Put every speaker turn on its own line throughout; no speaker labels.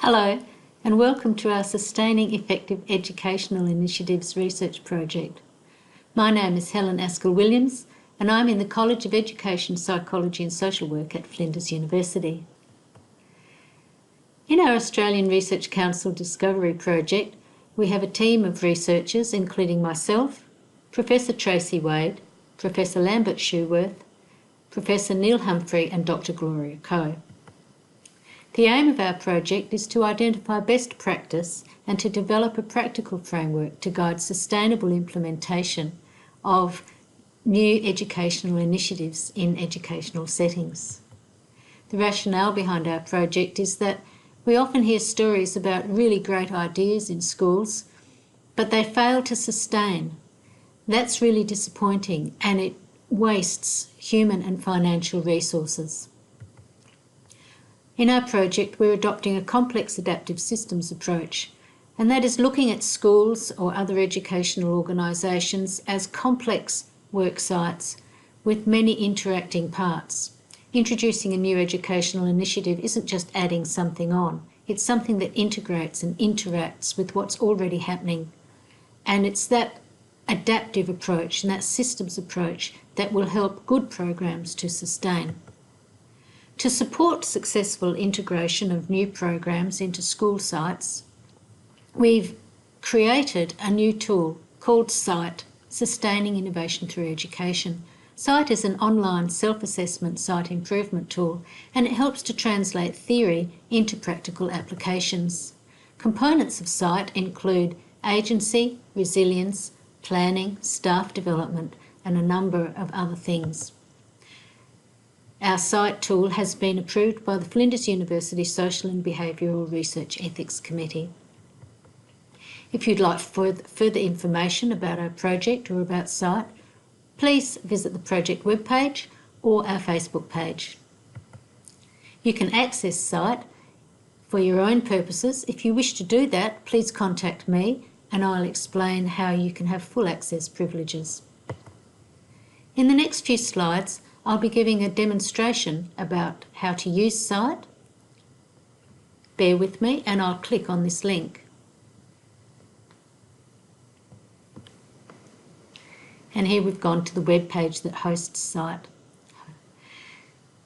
Hello, and welcome to our Sustaining Effective Educational Initiatives research project. My name is Helen Askell-Williams, and I'm in the College of Education, Psychology and Social Work at Flinders University. In our Australian Research Council Discovery Project, we have a team of researchers including myself, Professor Tracy Wade, Professor Lambert Schuworth, Professor Neil Humphrey and Dr Gloria Coe. The aim of our project is to identify best practice and to develop a practical framework to guide sustainable implementation of new educational initiatives in educational settings. The rationale behind our project is that we often hear stories about really great ideas in schools, but they fail to sustain. That's really disappointing, and it wastes human and financial resources. In our project, we're adopting a complex adaptive systems approach, and that is looking at schools or other educational organisations as complex work sites with many interacting parts. Introducing a new educational initiative isn't just adding something on, it's something that integrates and interacts with what's already happening. And it's that adaptive approach and that systems approach that will help good programs to sustain. To support successful integration of new programs into school sites, we've created a new tool called SITE, Sustaining Innovation Through Education. SITE is an online self-assessment site improvement tool, and it helps to translate theory into practical applications. Components of SITE include agency, resilience, planning, staff development, and a number of other things. Our SITE tool has been approved by the Flinders University Social and Behavioural Research Ethics Committee. If you'd like further information about our project or about SITE, please visit the project webpage or our Facebook page. You can access SITE for your own purposes. If you wish to do that, please contact me and I'll explain how you can have full access privileges. In the next few slides, I'll be giving a demonstration about how to use SITE. Bear with me and I'll click on this link. And here we've gone to the web page that hosts SITE.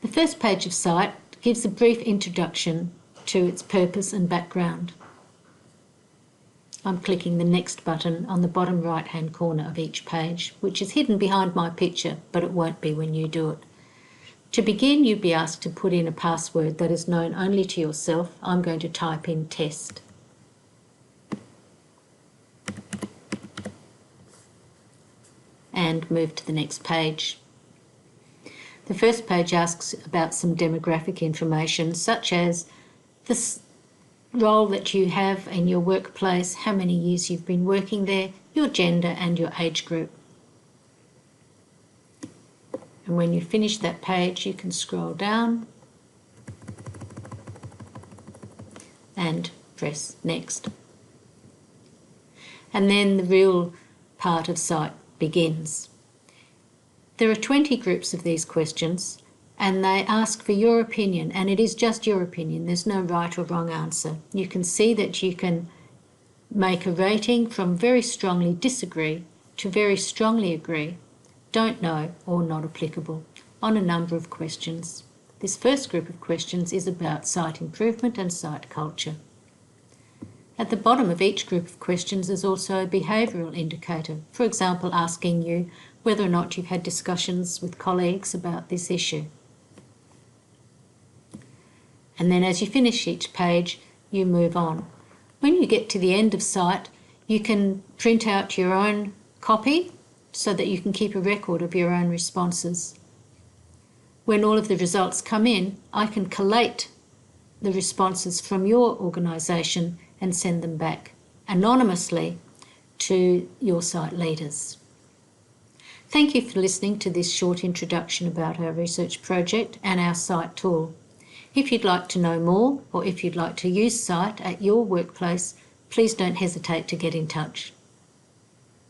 The first page of SITE gives a brief introduction to its purpose and background. I'm clicking the next button on the bottom right-hand corner of each page, which is hidden behind my picture, but it won't be when you do it. To begin, you'd be asked to put in a password that is known only to yourself. I'm going to type in test. And move to the next page. The first page asks about some demographic information, such as the role that you have in your workplace, how many years you've been working there, your gender and your age group. And when you finish that page, you can scroll down and press next. And then the real part of SITE begins. There are 20 groups of these questions, and they ask for your opinion, and it is just your opinion. There's no right or wrong answer. You can see that you can make a rating from very strongly disagree to very strongly agree, don't know or not applicable on a number of questions. This first group of questions is about SITE improvement and SITE culture. At the bottom of each group of questions is also a behavioural indicator, for example, asking you whether or not you've had discussions with colleagues about this issue. And then as you finish each page, you move on. When you get to the end of SITE, you can print out your own copy so that you can keep a record of your own responses. When all of the results come in, I can collate the responses from your organisation and send them back anonymously to your SITE leaders. Thank you for listening to this short introduction about our research project and our SITE tool. If you'd like to know more, or if you'd like to use SITE at your workplace, please don't hesitate to get in touch.